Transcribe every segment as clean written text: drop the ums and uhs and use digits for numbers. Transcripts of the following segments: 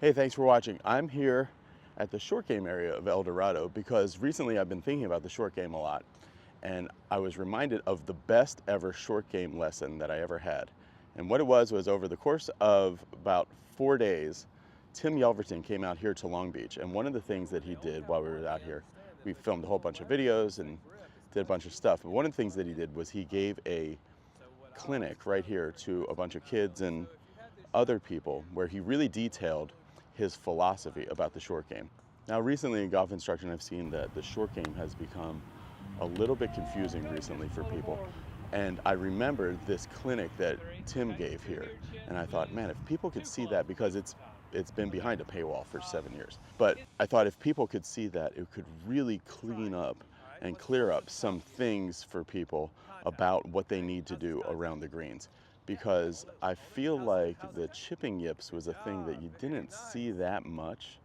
Hey, thanks for watching. I'm here at the short game area of El Dorado because recently I've been thinking about the short game a lot, and I was reminded of the best ever short game lesson that I ever had. And what it was over the course of about 4 days, Tim Yelverton came out here to Long Beach, and one of the things that he did while we were out here, we filmed a whole bunch of videos and did a bunch of stuff, but one of the things that he did was he gave a clinic right here to a bunch of kids and other people where he really detailed his philosophy about the short game. Now recently in golf instruction I've seen that the short game has become a little bit confusing recently for people, and I remembered this clinic that Tim gave here, and I thought, man, if people could see that, because it's been behind a paywall for 7 years, but I thought if people could see that, it could really clean up and clear up some things for people about what they need to do around the greens. Because I feel like the chipping yips was a thing that you didn't see that much,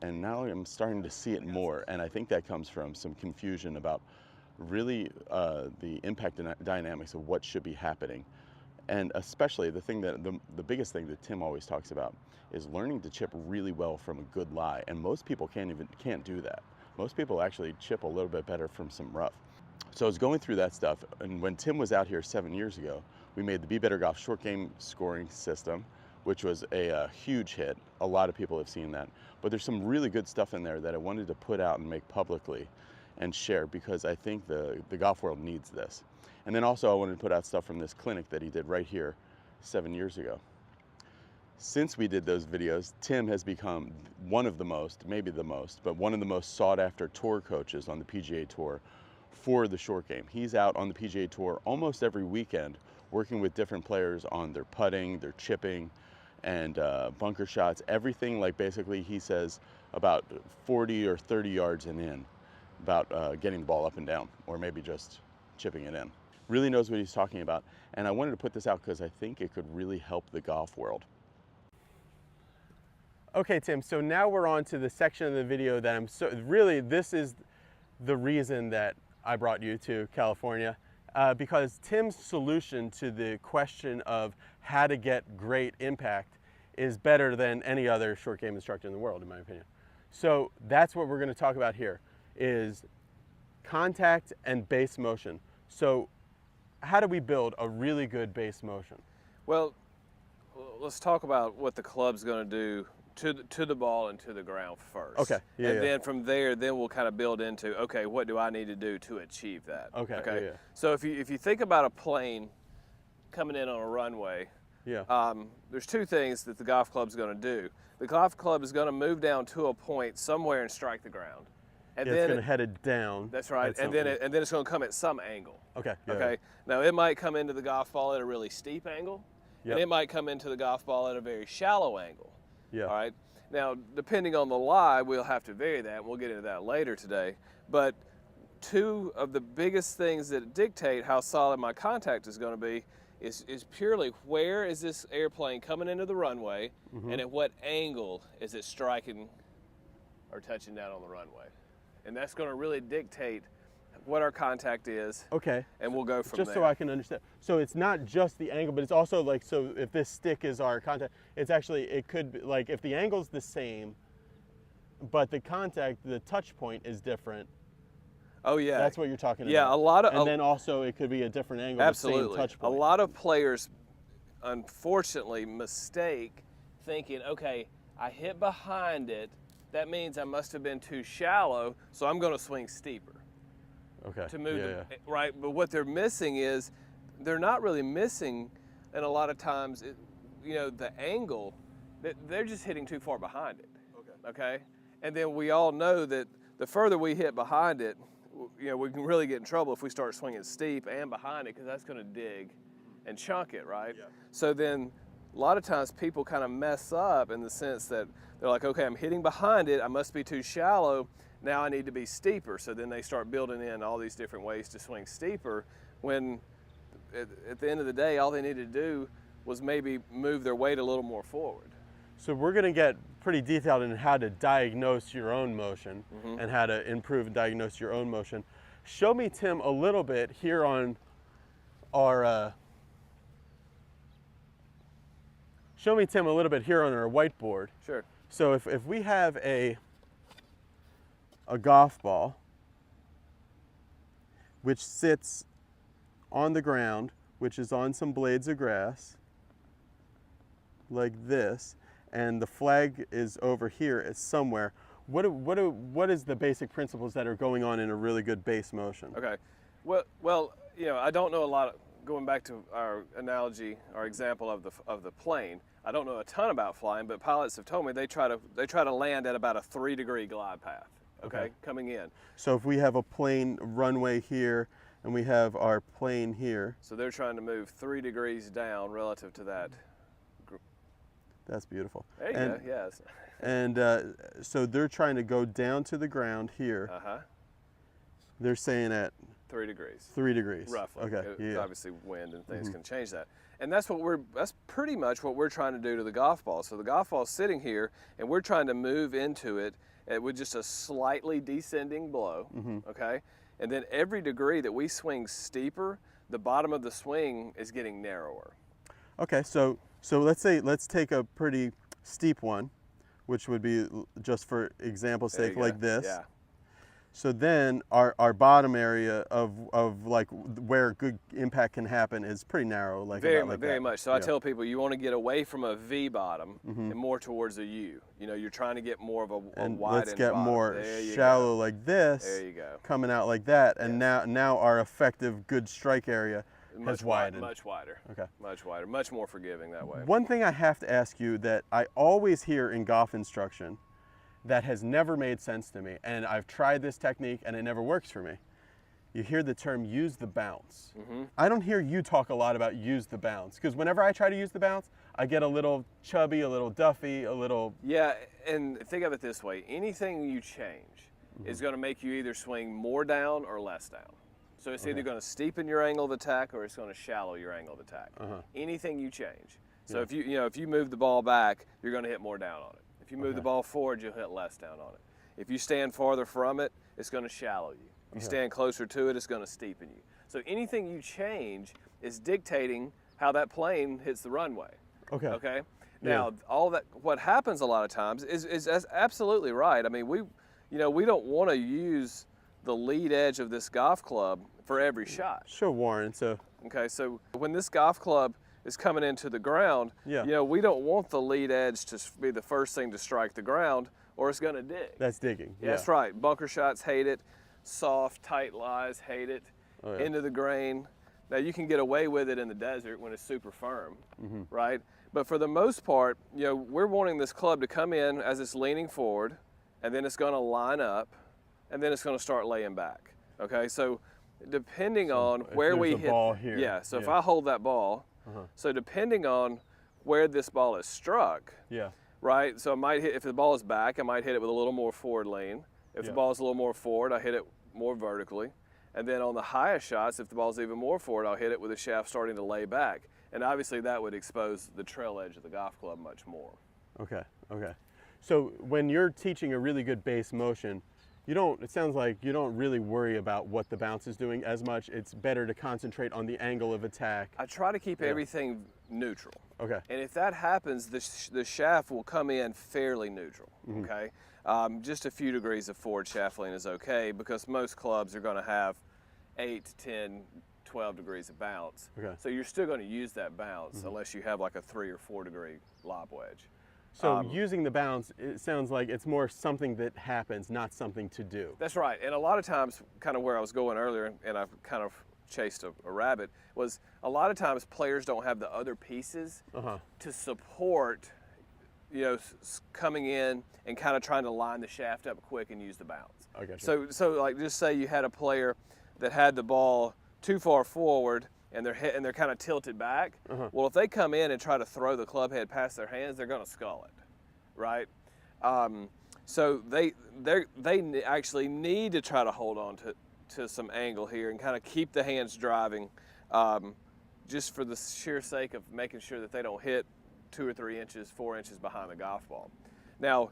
and now I'm starting to see it more, and I think that comes from some confusion about really the impact and dynamics of what should be happening. And especially the thing that the biggest thing that Tim always talks about is learning to chip really well from a good lie, and most people can't do that. Most people actually chip a little bit better from some rough. So I was going through that stuff, and when Tim was out here 7 years ago, we made the Be Better Golf short game scoring system, which was a huge hit. A lot of people have seen that. But there's some really good stuff in there that I wanted to put out and make publicly and share, because I think the golf world needs this. And then also I wanted to put out stuff from this clinic that he did right here 7 years ago. Since we did those videos, Tim has become one of the most, maybe the most, but one of the most sought after tour coaches on the PGA Tour for the short game. He's out on the PGA Tour almost every weekend working with different players on their putting, their chipping, and bunker shots, everything, like basically he says about 40 or 30 yards and in, about getting the ball up and down, or maybe just chipping it in. Really knows what he's talking about, and I wanted to put this out because I think it could really help the golf world. Okay, Tim, so now we're on to the section of the video that really this is the reason that I brought you to California. Because Tim's solution to the question of how to get great impact is better than any other short game instructor in the world, in my opinion. So that's what we're going to talk about here, is contact and base motion. So how do we build a really good base motion? Well, let's talk about what the club's going to do to the ball and to the ground first. Okay. Yeah, and then from there, then we'll kind of build into, okay, what do I need to do to achieve that? Okay. Yeah. So if you think about a plane coming in on a runway, there's two things that the golf club's going to do. The golf club is going to move down to a point somewhere and strike the ground. And then it's going to head it down. That's right. And then it's going to come at some angle. Okay. Yeah. Okay. Now it might come into the golf ball at a really steep angle, and it might come into the golf ball at a very shallow angle. Yeah. All right. Now, depending on the lie, we'll have to vary that, and we'll get into that later today. But two of the biggest things that dictate how solid my contact is going to be is purely where is this airplane coming into the runway, and at what angle is it striking or touching down on the runway. And that's going to really dictate what our contact is. Okay. And we'll go from there. Just so I can understand. So it's not just the angle, but it's also like, so if this stick is our contact, it's actually, it could be like if the angle's the same, but the contact, the touch point is different. Oh yeah. That's what you're talking about. Yeah, a lot of. And then also it could be a different angle. Absolutely. The same touch point. A lot of players, unfortunately, mistake thinking, okay, I hit behind it, that means I must have been too shallow, so I'm going to swing steeper. Okay. To move right, but what they're missing is they're not really missing, and a lot of times, the angle, they're just hitting too far behind it. Okay. And then we all know that the further we hit behind it, we can really get in trouble if we start swinging steep and behind it, because that's going to dig and chunk it, right? Yeah. So then a lot of times people kind of mess up in the sense that they're like, okay, I'm hitting behind it, I must be too shallow, now I need to be steeper. So then they start building in all these different ways to swing steeper, when at the end of the day, all they needed to do was maybe move their weight a little more forward. So we're going to get pretty detailed in how to diagnose your own motion and how to improve and diagnose your own motion. Show me, Tim, a little bit here on our Show me, Tim, a little bit here on our whiteboard. Sure. So if we have a golf ball which sits on the ground, which is on some blades of grass, like this, and the flag is over here, it's somewhere. What is the basic principles that are going on in a really good base motion? Okay. Well, you know, I don't know a lot. Going back to our analogy, our example of the plane, I don't know a ton about flying, but pilots have told me they try to land at about a 3-degree glide path. Okay, coming in. So if we have a plane runway here and we have our plane here. So they're trying to move 3 degrees down relative to that. That's beautiful. There you go, yes. And so they're trying to go down to the ground here. Uh-huh. They're saying at 3 degrees. 3 degrees. Roughly. Okay. Yeah. Obviously wind and things can change that. And that's pretty much what we're trying to do to the golf ball. So the golf ball's sitting here and we're trying to move into it with just a slightly descending blow. Okay? And then every degree that we swing steeper, the bottom of the swing is getting narrower. Okay, so let's take a pretty steep one, which would be, just for example's sake, like this. Yeah. So then our bottom area of like where good impact can happen is pretty narrow, like very much. So I tell people you want to get away from a V bottom and more towards a U. You know, you're trying to get more of a wide. Let's get bottom. more shallow like this. There you go. Coming out like that, and now our effective good strike area has widened. Much wider. Okay. Much wider. Much more forgiving that way. One thing I have to ask you that I always hear in golf instruction that has never made sense to me, and I've tried this technique and it never works for me. You hear the term use the bounce. I don't hear you talk a lot about use the bounce, because whenever I try to use the bounce, I get a little chubby, a little duffy, a little... Yeah, and think of it this way. Anything you change is going to make you either swing more down or less down. So it's either going to steepen your angle of attack or it's going to shallow your angle of attack. Anything you change. So if you move the ball back, you're going to hit more down on it. If you move the ball forward, you'll hit less down on it. If you stand farther from it, it's going to shallow you. If you stand closer to it, it's going to steepen you. So anything you change is dictating how that plane hits the runway. Okay. Now, all that, what happens a lot of times is absolutely right. I mean, we don't want to use the lead edge of this golf club for every shot. Sure, Warren. So so when this golf club is coming into the ground, we don't want the lead edge to be the first thing to strike the ground, or it's going to dig. That's digging. That's right. Bunker shots hate it. Soft, tight lies hate it. Into the grain. Now you can get away with it in the desert when it's super firm, right? But for the most part, we're wanting this club to come in as it's leaning forward, and then it's going to line up, and then it's going to start laying back. Okay, so depending on where we hit, ball here. If I hold that ball, so depending on where this ball is struck, right? So I might hit, if the ball is back, I might hit it with a little more forward lean. If the ball is a little more forward, I hit it more vertically. And then on the highest shots, if the ball's even more forward, I'll hit it with the shaft starting to lay back. And obviously that would expose the trail edge of the golf club much more. Okay. So when you're teaching a really good base motion, it sounds like you don't really worry about what the bounce is doing as much. It's better to concentrate on the angle of attack. I try to keep everything neutral. Okay. And if that happens, the shaft will come in fairly neutral, okay? Just a few degrees of forward shaft lean is okay, because most clubs are going to have 8, 10, 12 degrees of bounce. Okay. So you're still going to use that bounce unless you have like a 3 or 4 degree lob wedge. So using the bounce, it sounds like it's more something that happens, not something to do. That's right. And a lot of times, kind of where I was going earlier, and I've kind of chased a rabbit, was a lot of times players don't have the other pieces to support, coming in and kind of trying to line the shaft up quick and use the bounce. Okay. So like, just say you had a player that had the ball too far forward and they're kind of tilted back. Well, if they come in and try to throw the club head past their hands, they're going to skull it, right? So they actually need to try to hold on to some angle here and kind of keep the hands driving, just for the sheer sake of making sure that they don't hit 2 or 3 inches, 4 inches behind the golf ball. Now,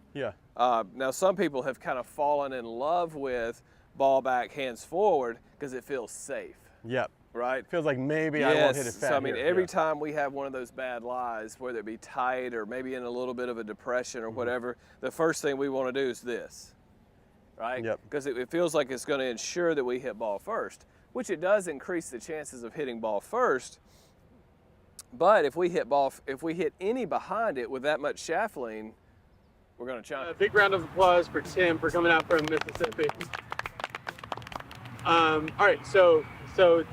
now some people have kind of fallen in love with ball back, hands forward, because it feels safe. Yep. right? Feels like maybe I won't hit it fat So I mean, here. every time we have one of those bad lies, whether it be tight or maybe in a little bit of a depression or whatever, the first thing we want to do is this, right? Yep. Because it feels like it's going to ensure that we hit ball first, which it does increase the chances of hitting ball first. But if we hit any behind it with that much shaft lean, we're going to chunk. A big round of applause for Tim for coming out from Mississippi. All right, so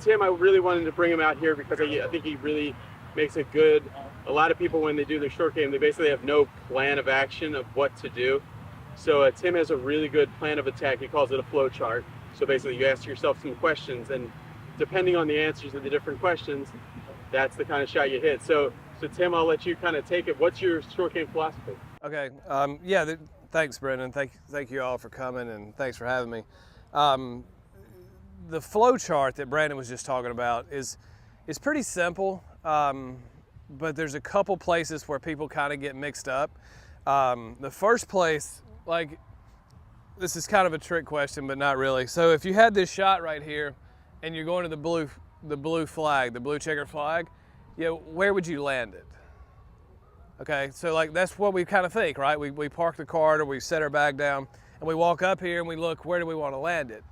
Tim, I really wanted to bring him out here because I think he really makes it good. A lot of people, when they do their short game, they basically have no plan of action of what to do. So Tim has a really good plan of attack. He calls it a flow chart. So basically you ask yourself some questions, and depending on the answers to the different questions, that's the kind of shot you hit. So Tim, I'll let you kind of take it. What's your short game philosophy? Okay, thanks, Brendan. Thank you all for coming, and thanks for having me. The flow chart that Brandon was just talking about is pretty simple, but there's a couple places where people kind of get mixed up. The first place, like, this is kind of a trick question, but not really. So if you had this shot right here, and you're going to the blue flag, the blue checker flag, where would you land it? Okay, so like that's what we kind of think, right? We park the cart or we set our bag down and we walk up here and we look, where do we want to land it?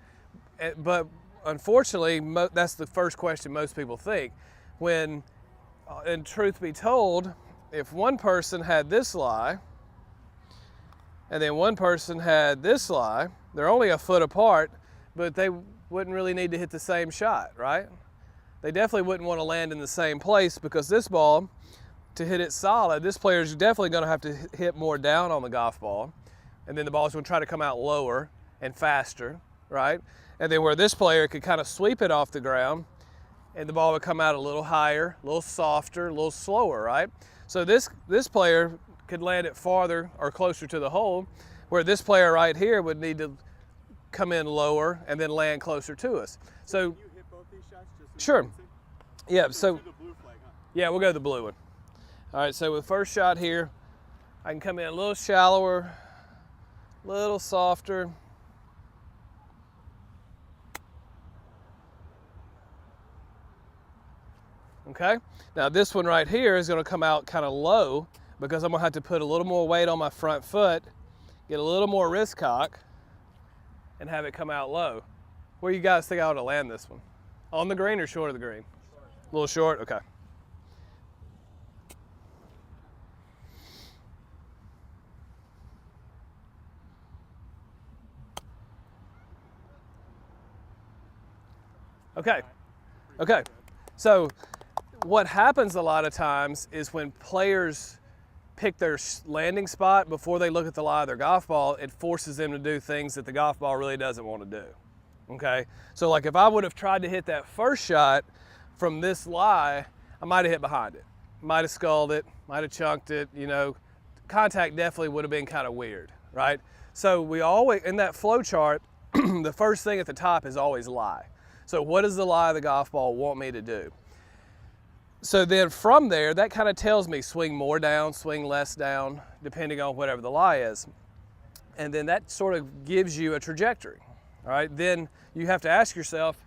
But unfortunately, that's the first question most people think. When, in truth be told, if one person had this lie and then one person had this lie, they're only a foot apart, but they wouldn't really need to hit the same shot, right? They definitely wouldn't want to land in the same place, because this ball, to hit it solid, this player is definitely going to have to hit more down on the golf ball, and then the ball is going to try to come out lower and faster, right? And then where this player could kind of sweep it off the ground, and the ball would come out a little higher, a little softer, a little slower, right? So this player could land it farther or closer to the hole, where this player right here would need to come in lower and then land closer to us. So, Can you hit both these shots just sure. Yeah, so the blue flag, huh? yeah, we'll go to the blue one. All right, so with the first shot here, I can come in a little shallower, a little softer. Okay, now this one right here is going to come out kind of low, because I'm going to have to put a little more weight on my front foot, get a little more wrist cock, and have it come out low. Where you guys think I ought to land this one? On the green or short of the green? A little short, okay. Okay, so what happens a lot of times is when players pick their landing spot before they look at the lie of their golf ball, it forces them to do things that the golf ball really doesn't want to do, okay? So like if I would have tried to hit that first shot from this lie, I might have hit behind it, might have sculled it, might have chunked it, contact definitely would have been kind of weird, right? So we always, in that flow chart, the first thing at the top is always lie. So what does the lie of the golf ball want me to do? So then from there, that kind of tells me swing more down, swing less down, depending on whatever the lie is. And then that sort of gives you a trajectory, all right? Then you have to ask yourself,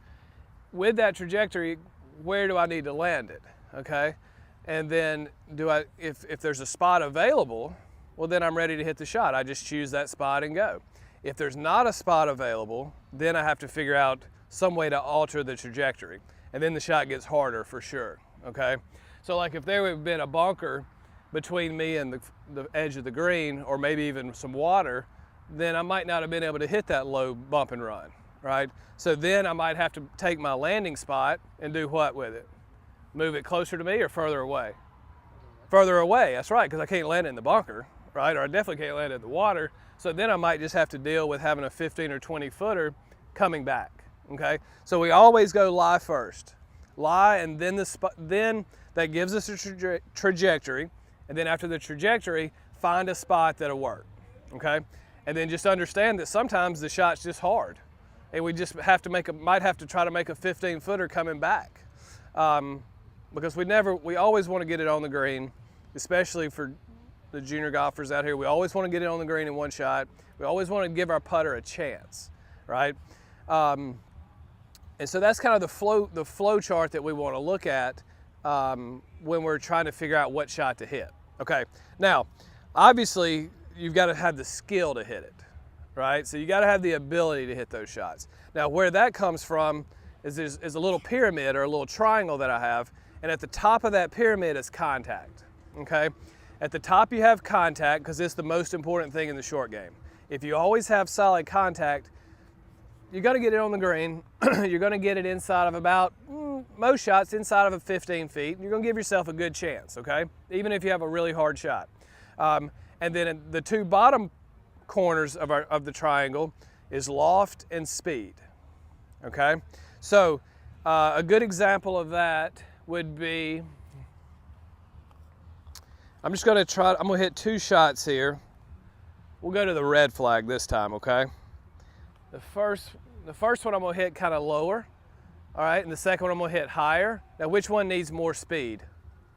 with that trajectory, where do I need to land it, okay? And then if there's a spot available, well then I'm ready to hit the shot. I just choose that spot and go. If there's not a spot available, then I have to figure out some way to alter the trajectory. And then the shot gets harder for sure, okay? So like if there would have been a bunker between me and the edge of the green, or maybe even some water, then I might not have been able to hit that low bump and run, right? So then I might have to take my landing spot and do what with it? Move it closer to me or further away? Further away, that's right, because I can't land it in the bunker, right? Or I definitely can't land it in the water. So then I might just have to deal with having a 15 or 20 footer coming back. Okay, so we always go lie first, lie, and then then that gives us a trajectory, and then after the trajectory, find a spot that'll work. Okay, and then just understand that sometimes the shot's just hard, and we just have to might have to try to make a 15 footer coming back, because we always want to get it on the green, especially for the junior golfers out here. We always want to get it on the green in one shot. We always want to give our putter a chance, right? And so that's kind of the flow chart that we want to look at when we're trying to figure out what shot to hit. Okay, now obviously you've got to have the skill to hit it, right? So you got to have the ability to hit those shots. Now where that comes from is a little pyramid or a little triangle that I have, and at the top of that pyramid is contact, okay? At the top you have contact because it's the most important thing in the short game. If you always have solid contact, you're going to get it on the green. You're going to get it inside of about, most shots inside of 15 feet. You're going to give yourself a good chance, okay? Even if you have a really hard shot. And then in the two bottom corners of the triangle is loft and speed, okay? So a good example of that would be, I'm going to hit 2 shots here. We'll go to the red flag this time, okay? The first one I'm gonna hit kind of lower, all right, and the second one I'm gonna hit higher. Now which one needs more speed?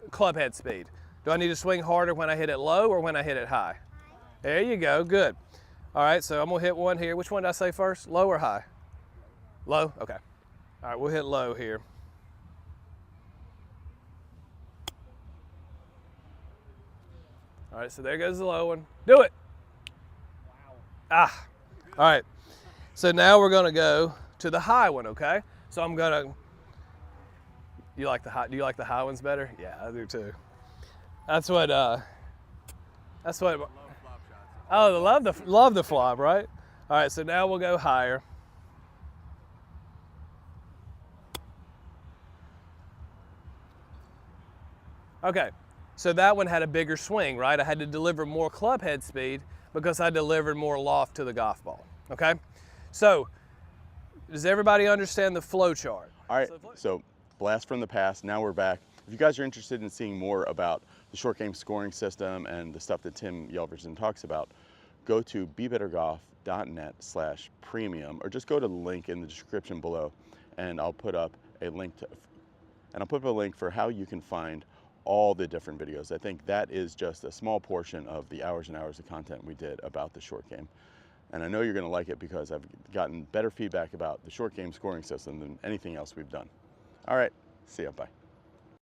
Clubhead speed. Do I need to swing harder when I hit it low or when I hit it high? There you go, good. All right, so I'm gonna hit one here. Which one did I say first? Low or high? Low, okay. All right, we'll hit low here. All right, so there goes the low one. Do it. Ah, all right. So now we're gonna go to the high one, okay? So I'm gonna, do you like the high ones better? Yeah, I do too. That's what, oh, love the flop, right? All right, so now we'll go higher. Okay, so that one had a bigger swing, right? I had to deliver more club head speed because I delivered more loft to the golf ball, okay? So, does everybody understand the flow chart? All right, so blast from the past, now we're back. If you guys are interested in seeing more about the short game scoring system and the stuff that Tim Yelverton talks about, go to bebettergolf.net/premium, or just go to the link in the description below, and I'll put up a link for how you can find all the different videos. I think that is just a small portion of the hours and hours of content we did about the short game. And I know you're gonna like it because I've gotten better feedback about the short game scoring system than anything else we've done. All right, see ya, bye.